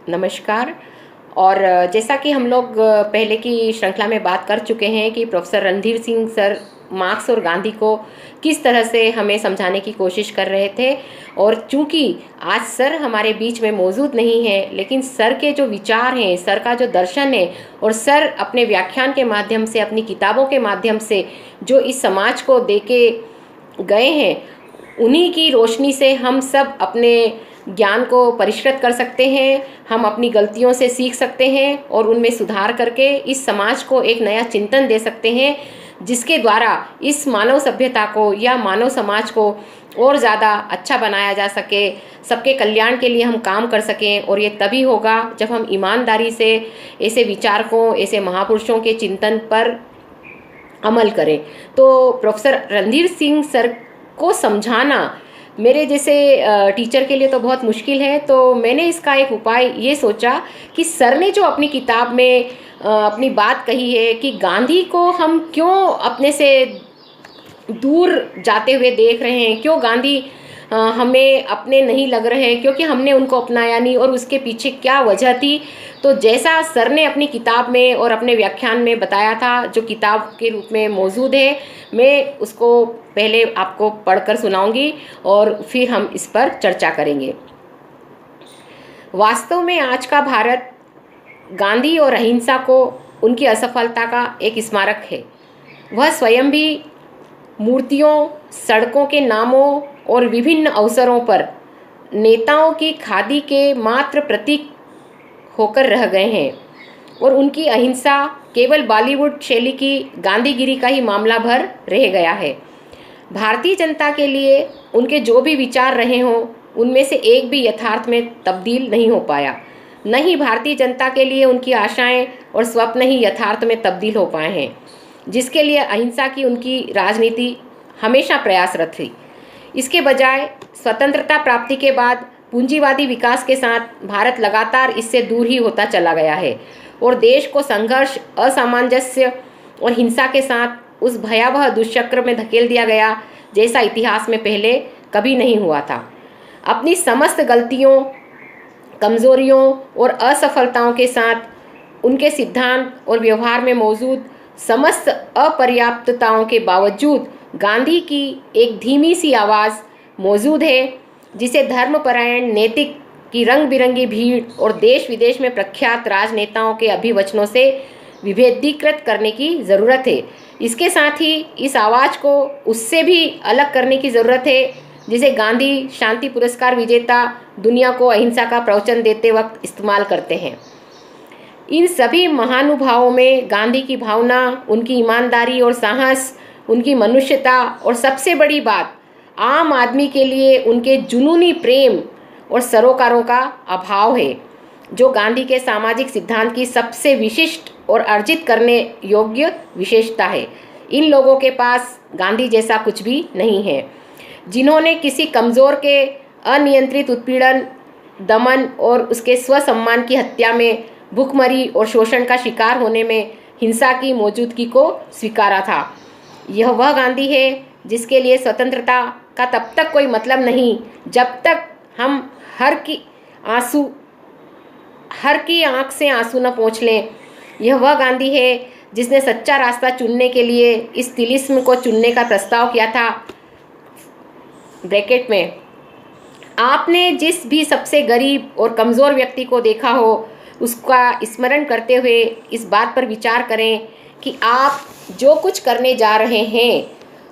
नमस्कार। और जैसा कि हम लोग पहले की श्रृंखला में बात कर चुके हैं कि professor Randhir Singh sir marks और गांधी को किस तरह से हमें समझाने की कोशिश कर रहे थे। और चूंकि आज सर हमारे बीच में मौजूद नहीं है, लेकिन सर के जो विचार हैं, सर का जो दर्शन है, और सर अपने व्याख्यान के माध्यम से, अपनी किताबों के माध्यम से जो इस समाज को दे के गए हैं, उन्हीं की रोशनी से हम सब अपने ज्ञान को परिष्कृत कर सकते हैं। हम अपनी गलतियों से सीख सकते हैं और उनमें सुधार करके इस समाज को एक नया चिंतन दे सकते हैं, जिसके द्वारा इस मानव सभ्यता को या मानव समाज को और ज़्यादा अच्छा बनाया जा सके, सबके कल्याण के लिए हम काम कर सकें। और ये तभी होगा जब हम ईमानदारी से ऐसे विचारकों, ऐसे महापुरुषों के चिंतन पर अमल करें। तो प्रोफेसर रणधीर सिंह सर को समझाना मेरे जैसे टीचर के लिए तो बहुत मुश्किल है। तो मैंने इसका एक उपाय ये सोचा कि सर ने जो अपनी किताब में अपनी बात कही है कि गांधी को हम क्यों अपने से दूर जाते हुए देख रहे हैं, क्यों गांधी हमें अपने नहीं लग रहे हैं, क्योंकि हमने उनको अपनाया नहीं, और उसके पीछे क्या वजह थी। तो जैसा सर ने अपनी किताब में और अपने व्याख्यान में बताया था, जो किताब के रूप में मौजूद है, मैं उसको पहले आपको पढ़कर सुनाऊंगी और फिर हम इस पर चर्चा करेंगे। वास्तव में आज का भारत गांधी और अहिंसा को उनकी असफलता का एक स्मारक है। वह स्वयं भी मूर्तियों, सड़कों के नामों और विभिन्न अवसरों पर नेताओं की खादी के मात्र प्रतीक होकर रह गए हैं, और उनकी अहिंसा केवल बॉलीवुड शैली की गांधीगिरी का ही मामला भर रह गया है। भारतीय जनता के लिए उनके जो भी विचार रहे हों, उनमें से एक भी यथार्थ में तब्दील नहीं हो पाया। न ही भारतीय जनता के लिए उनकी आशाएं और स्वप्न ही यथार्थ में तब्दील हो पाए हैं, जिसके लिए अहिंसा की उनकी राजनीति हमेशा प्रयासरत थी। इसके बजाय स्वतंत्रता प्राप्ति के बाद पूंजीवादी विकास के साथ भारत लगातार इससे दूर ही होता चला गया है, और देश को संघर्ष, असामंजस्य और हिंसा के साथ उस भयावह दुष्चक्र में धकेल दिया गया जैसा इतिहास में पहले कभी नहीं हुआ था। अपनी समस्त गलतियों, कमजोरियों और असफलताओं के साथ उनके सिद्धांत और व्यवहार में मौजूद समस्त अपर्याप्तताओं के बावजूद गांधी की एक धीमी सी आवाज़ मौजूद है, जिसे धर्मपरायण, नैतिक की रंग बिरंगी भीड़ और देश विदेश में प्रख्यात राजनेताओं के अभिवचनों से विभेदीकृत करने की ज़रूरत है। इसके साथ ही इस आवाज़ को उससे भी अलग करने की ज़रूरत है, जिसे गांधी शांति पुरस्कार विजेता दुनिया को अहिंसा का प्रवचन देते वक्त इस्तेमाल करते हैं। इन सभी महानुभावों में गांधी की भावना, उनकी ईमानदारी और साहस, उनकी मनुष्यता, और सबसे बड़ी बात, आम आदमी के लिए उनके जुनूनी प्रेम और सरोकारों का अभाव है, जो गांधी के सामाजिक सिद्धांत की सबसे विशिष्ट और अर्जित करने योग्य विशेषता है। इन लोगों के पास गांधी जैसा कुछ भी नहीं है, जिन्होंने किसी कमज़ोर के अनियंत्रित उत्पीड़न, दमन और उसके स्वसम्मान की हत्या में, भूखमरी और शोषण का शिकार होने में हिंसा की मौजूदगी को स्वीकारा था। यह वह गांधी है जिसके लिए स्वतंत्रता का तब तक कोई मतलब नहीं जब तक हम हर की आंख से आंसू न पोंछ लें। यह वह गांधी है जिसने सच्चा रास्ता चुनने के लिए इस तिलिस्म को चुनने का प्रस्ताव किया था। ब्रैकेट में, आपने जिस भी सबसे गरीब और कमज़ोर व्यक्ति को देखा हो, उसका स्मरण करते हुए इस बात पर विचार करें कि आप जो कुछ करने जा रहे हैं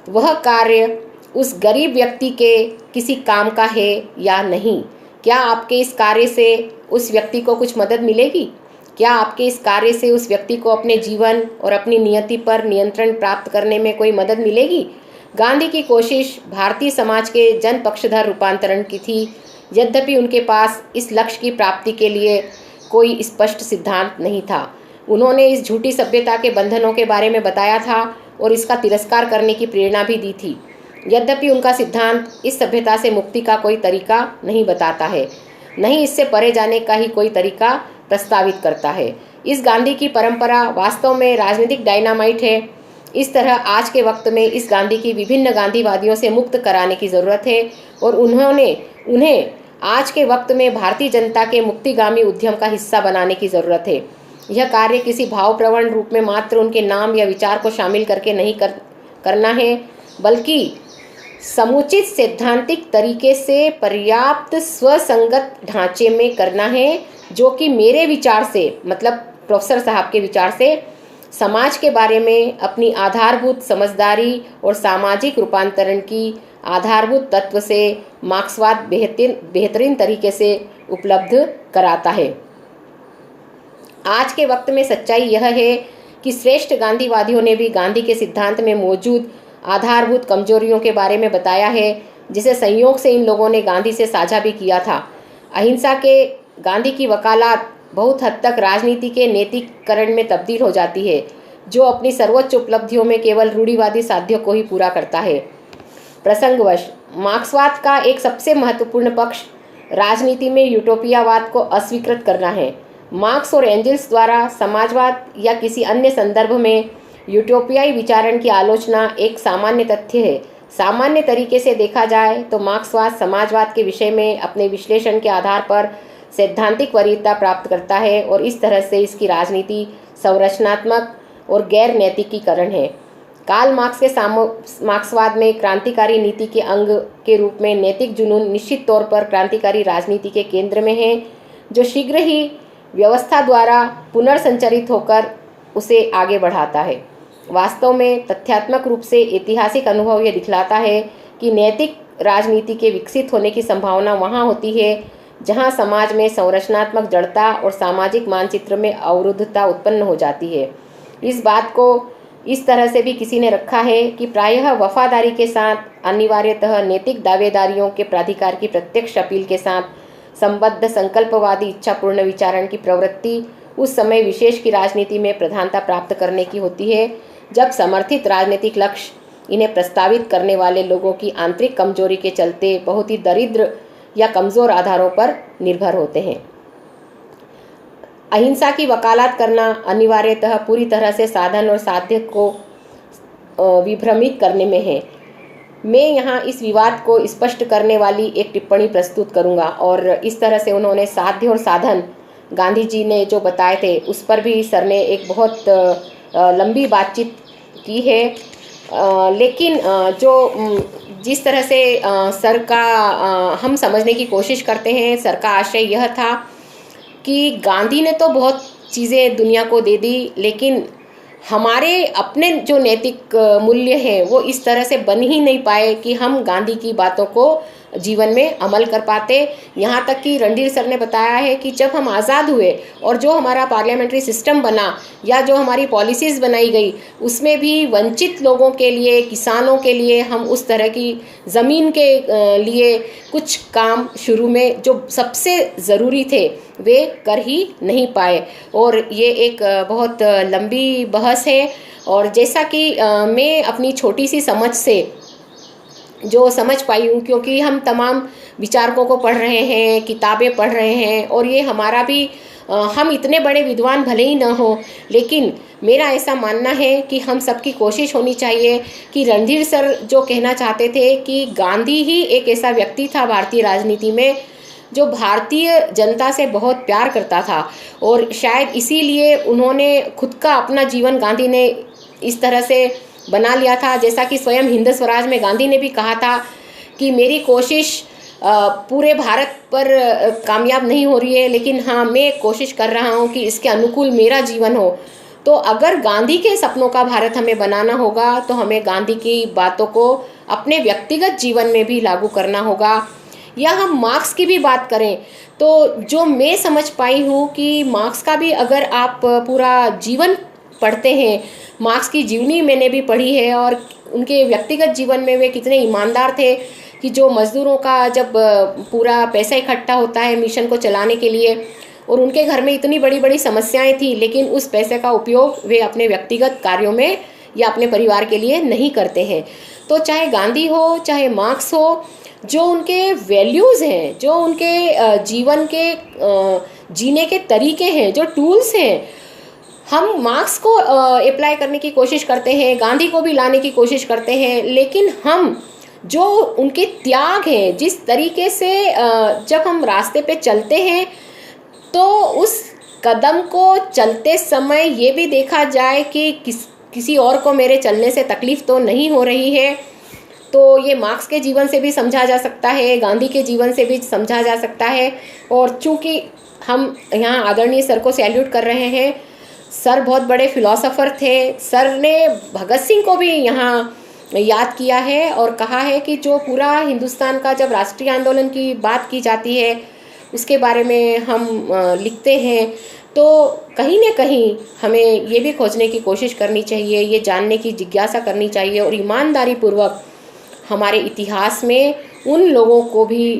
वह कार्य उस गरीब व्यक्ति के किसी काम का है या नहीं। क्या आपके इस कार्य से उस व्यक्ति को कुछ मदद मिलेगी? क्या आपके इस कार्य से उस व्यक्ति को अपने जीवन और अपनी नियति पर नियंत्रण प्राप्त करने में कोई मदद मिलेगी? गांधी की कोशिश भारतीय समाज के जन पक्षधर रूपांतरण की थी, यद्यपि उनके पास इस लक्ष्य की प्राप्ति के लिए कोई स्पष्ट सिद्धांत नहीं था। उन्होंने इस झूठी सभ्यता के बंधनों के बारे में बताया था और इसका तिरस्कार करने की प्रेरणा भी दी थी, यद्यपि उनका सिद्धांत इस सभ्यता से मुक्ति का कोई तरीका नहीं बताता है, नहीं इससे परे जाने का ही कोई तरीका प्रस्तावित करता है। इस गांधी की परंपरा वास्तव में राजनीतिक डायनामाइट है। इस तरह आज के वक्त में इस गांधी की विभिन्न गांधीवादियों से मुक्त कराने की ज़रूरत है और उन्हें आज के वक्त में भारतीय जनता के मुक्तिगामी उद्यम का हिस्सा बनाने की ज़रूरत है। यह कार्य किसी भावप्रवण रूप में मात्र उनके नाम या विचार को शामिल करके नहीं करना है, बल्कि समुचित सैद्धांतिक तरीके से पर्याप्त स्वसंगत ढांचे में करना है, जो कि मेरे विचार से, मतलब प्रोफेसर साहब के विचार से, समाज के बारे में अपनी आधारभूत समझदारी और सामाजिक रूपांतरण की आधारभूत तत्व से मार्क्सवाद बेहतरीन तरीके से उपलब्ध कराता है। आज के वक्त में सच्चाई यह है कि श्रेष्ठ गांधीवादियों ने भी गांधी के सिद्धांत में मौजूद आधारभूत कमजोरियों के बारे में बताया है, जिसे संयोग से इन लोगों ने गांधी से साझा भी किया था। अहिंसा के गांधी की वकालत बहुत हद तक राजनीति के नैतिककरण में तब्दील हो जाती है, जो अपनी सर्वोच्च उपलब्धियों में केवल रूढ़िवादी साध्यों को ही पूरा करता है। प्रसंगवश मार्क्सवाद का एक सबसे महत्वपूर्ण पक्ष राजनीति में यूटोपियावाद को अस्वीकृत करना है। मार्क्स और एंजल्स द्वारा समाजवाद या किसी अन्य संदर्भ में यूटोपियाई विचारण की आलोचना एक सामान्य तथ्य है। सामान्य तरीके से देखा जाए तो मार्क्सवाद समाजवाद के विषय में अपने विश्लेषण के आधार पर सैद्धांतिक वरीयता प्राप्त करता है और इस तरह से इसकी राजनीति संरचनात्मक और गैर नैतिकीकरण है। कार्ल मार्क्स के मार्क्सवाद में क्रांतिकारी नीति के अंग के रूप में नैतिक जुनून निश्चित तौर पर क्रांतिकारी राजनीति के केंद्र में है, जो शीघ्र ही व्यवस्था द्वारा पुनर्संचरित होकर उसे आगे बढ़ाता है। वास्तव में तथ्यात्मक रूप से ऐतिहासिक अनुभव यह दिखलाता है कि नैतिक राजनीति के विकसित होने की संभावना वहाँ होती है जहाँ समाज में संरचनात्मक जड़ता और सामाजिक मानचित्र में अवरुद्धता उत्पन्न हो जाती है। इस बात को इस तरह से भी किसी ने रखा है कि प्रायः वफादारी के साथ अनिवार्यतः नैतिक दावेदारियों के प्राधिकार की प्रत्यक्ष अपील के साथ संबद्ध संकल्पवादी इच्छापूर्ण विचारण की प्रवृत्ति उस समय विशेष की राजनीति में प्रधानता प्राप्त करने की होती है, जब समर्थित राजनीतिक लक्ष्य इन्हें प्रस्तावित करने वाले लोगों की आंतरिक कमजोरी के चलते बहुत ही दरिद्र या कमज़ोर आधारों पर निर्भर होते हैं। अहिंसा की वकालत करना अनिवार्यतः पूरी तरह से साधन और साध्य को विभ्रमित करने में है। मैं यहाँ इस विवाद को स्पष्ट करने वाली एक टिप्पणी प्रस्तुत करूँगा और इस तरह से उन्होंने साध्य और साधन गांधी जी ने जो बताए थे उस पर भी सर ने एक बहुत लंबी बातचीत की है। लेकिन जो जिस तरह से सर का हम समझने की कोशिश करते हैं, सर का आशय यह था कि गांधी ने तो बहुत चीज़ें दुनिया को दे दी, लेकिन हमारे अपने जो नैतिक मूल्य हैं वो इस तरह से बन ही नहीं पाए कि हम गांधी की बातों को जीवन में अमल कर पाते। यहाँ तक कि रणधीर सर ने बताया है कि जब हम आज़ाद हुए और जो हमारा पार्लियामेंट्री सिस्टम बना या जो हमारी पॉलिसीज़ बनाई गई, उसमें भी वंचित लोगों के लिए, किसानों के लिए हम उस तरह की ज़मीन के लिए कुछ काम शुरू में जो सबसे ज़रूरी थे वे कर ही नहीं पाए। और ये एक बहुत लंबी बहस है और जैसा कि मैं अपनी छोटी सी समझ से जो समझ पाई हूँ, क्योंकि हम तमाम विचारकों को पढ़ रहे हैं, किताबें पढ़ रहे हैं और ये हमारा भी हम इतने बड़े विद्वान भले ही न हो, लेकिन मेरा ऐसा मानना है कि हम सबकी कोशिश होनी चाहिए कि रणधीर सर जो कहना चाहते थे कि गांधी ही एक ऐसा व्यक्ति था भारतीय राजनीति में जो भारतीय जनता से बहुत प्यार करता था और शायद इसीलिए उन्होंने खुद का अपना जीवन गांधी ने इस तरह से बना लिया था। जैसा कि स्वयं हिंद स्वराज में गांधी ने भी कहा था कि मेरी कोशिश पूरे भारत पर कामयाब नहीं हो रही है, लेकिन हाँ मैं कोशिश कर रहा हूँ कि इसके अनुकूल मेरा जीवन हो। तो अगर गांधी के सपनों का भारत हमें बनाना होगा तो हमें गांधी की बातों को अपने व्यक्तिगत जीवन में भी लागू करना होगा। या हम मार्क्स की भी बात करें तो जो मैं समझ पाई हूँ कि मार्क्स का भी अगर आप पूरा जीवन पढ़ते हैं, मार्क्स की जीवनी मैंने भी पढ़ी है और उनके व्यक्तिगत जीवन में वे कितने ईमानदार थे कि जो मज़दूरों का जब पूरा पैसा इकट्ठा होता है मिशन को चलाने के लिए और उनके घर में इतनी बड़ी बड़ी समस्याएं थी, लेकिन उस पैसे का उपयोग वे अपने व्यक्तिगत कार्यों में या अपने परिवार के लिए नहीं करते हैं। तो चाहे गांधी हो चाहे मार्क्स हो, जो उनके वैल्यूज़ हैं, जो उनके जीवन के जीने के तरीके हैं, जो टूल्स हैं, हम मार्क्स को अप्लाई करने की कोशिश करते हैं, गांधी को भी लाने की कोशिश करते हैं, लेकिन हम जो उनके त्याग हैं, जिस तरीके से जब हम रास्ते पे चलते हैं तो उस कदम को चलते समय ये भी देखा जाए कि किसी और को मेरे चलने से तकलीफ़ तो नहीं हो रही है। तो ये मार्क्स के जीवन से भी समझा जा सकता है, गांधी के जीवन से भी समझा जा सकता है। और चूँकि हम यहाँ आदरणीय सर को सैल्यूट कर रहे हैं, सर बहुत बड़े फिलोसोफर थे। सर ने भगत सिंह को भी यहाँ याद किया है और कहा है कि जो पूरा हिंदुस्तान का जब राष्ट्रीय आंदोलन की बात की जाती है, उसके बारे में हम लिखते हैं, तो कहीं न कहीं हमें ये भी खोजने की कोशिश करनी चाहिए, ये जानने की जिज्ञासा करनी चाहिए और ईमानदारी पूर्वक हमारे इतिहास में उन लोगों को भी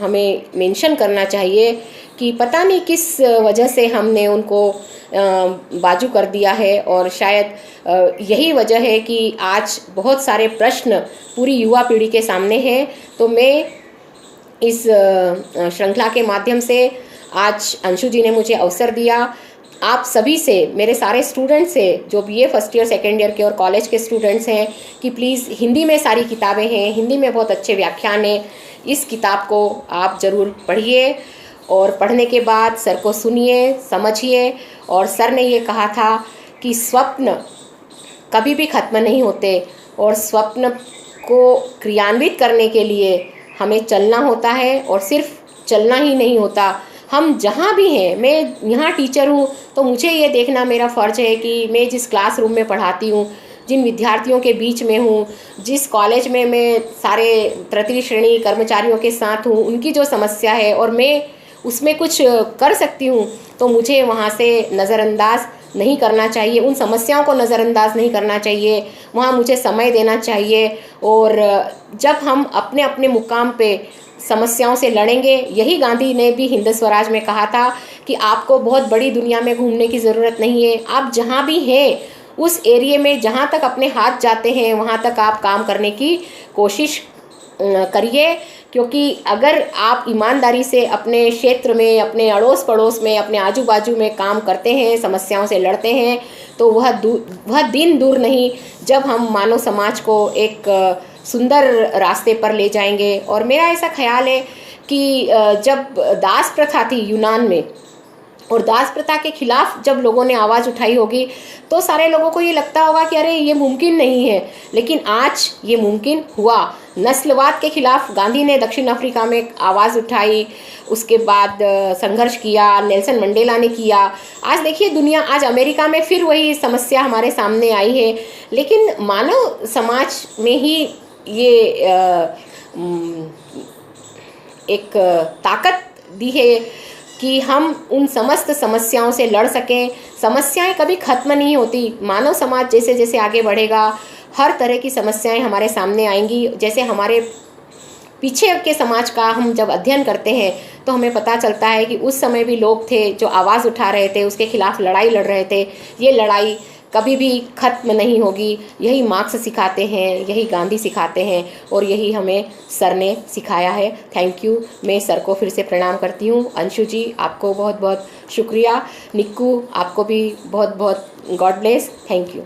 हमें मेंशन करना चाहिए कि पता नहीं किस वजह से हमने उनको बाजू कर दिया है। और शायद यही वजह है कि आज बहुत सारे प्रश्न पूरी युवा पीढ़ी के सामने हैं। तो मैं इस श्रृंखला के माध्यम से, आज अंशु जी ने मुझे अवसर दिया, आप सभी से, मेरे सारे स्टूडेंट्स से जो BA first year second year के और कॉलेज के स्टूडेंट्स हैं, कि प्लीज़ हिंदी में सारी किताबें हैं, हिंदी में बहुत अच्छे व्याख्यान हैं, इस किताब को आप ज़रूर पढ़िए और पढ़ने के बाद सर को सुनिए, समझिए। और सर ने ये कहा था कि स्वप्न कभी भी ख़त्म नहीं होते और स्वप्न को क्रियान्वित करने के लिए हमें चलना होता है। और सिर्फ चलना ही नहीं होता, हम जहाँ भी हैं, मैं यहाँ टीचर हूँ तो मुझे ये देखना मेरा फ़र्ज़ है कि मैं जिस क्लासरूम में पढ़ाती हूँ, जिन विद्यार्थियों के बीच में हूँ, जिस कॉलेज में मैं सारे तृतीय श्रेणी कर्मचारियों के साथ हूँ, उनकी जो समस्या है और मैं उसमें कुछ कर सकती हूँ, तो मुझे वहाँ से नज़रअंदाज नहीं करना चाहिए, उन समस्याओं को नज़रअंदाज नहीं करना चाहिए, वहाँ मुझे समय देना चाहिए। और जब हम अपने अपने मुकाम पे समस्याओं से लड़ेंगे, यही गांधी ने भी हिंद स्वराज में कहा था कि आपको बहुत बड़ी दुनिया में घूमने की ज़रूरत नहीं है, आप जहाँ भी हैं उस एरिया में जहाँ तक अपने हाथ जाते हैं वहाँ तक आप काम करने की कोशिश करिए। क्योंकि अगर आप ईमानदारी से अपने क्षेत्र में, अपने अड़ोस पड़ोस में, अपने आजू बाजू में काम करते हैं, समस्याओं से लड़ते हैं, तो वह दिन दूर नहीं जब हम मानव समाज को एक सुंदर रास्ते पर ले जाएंगे। और मेरा ऐसा ख्याल है कि जब दास प्रथा थी यूनान में, और दास प्रथा के खिलाफ जब लोगों ने आवाज़ उठाई होगी, तो सारे लोगों को ये लगता होगा कि अरे ये मुमकिन नहीं है, लेकिन आज ये मुमकिन हुआ। नस्लवाद के खिलाफ गांधी ने दक्षिण अफ्रीका में आवाज़ उठाई, उसके बाद संघर्ष किया, नेल्सन मंडेला ने किया। आज देखिए दुनिया, आज अमेरिका में फिर वही समस्या हमारे सामने आई है, लेकिन मानव समाज में ही ये एक ताकत दी है कि हम उन समस्त समस्याओं से लड़ सकें। समस्याएं कभी ख़त्म नहीं होती, मानव समाज जैसे जैसे आगे बढ़ेगा हर तरह की समस्याएं हमारे सामने आएंगी। जैसे हमारे पीछे के समाज का हम जब अध्ययन करते हैं तो हमें पता चलता है कि उस समय भी लोग थे जो आवाज़ उठा रहे थे, उसके खिलाफ लड़ाई लड़ रहे थे। ये लड़ाई कभी भी ख़त्म नहीं होगी, यही मार्क्स सिखाते हैं, यही गांधी सिखाते हैं और यही हमें सर ने सिखाया है। Thank you. मैं सर को फिर से प्रणाम करती हूँ। अंशु जी, आपको बहुत बहुत शुक्रिया। निक्कू, आपको भी बहुत बहुत गॉड ब्लेस। Thank you.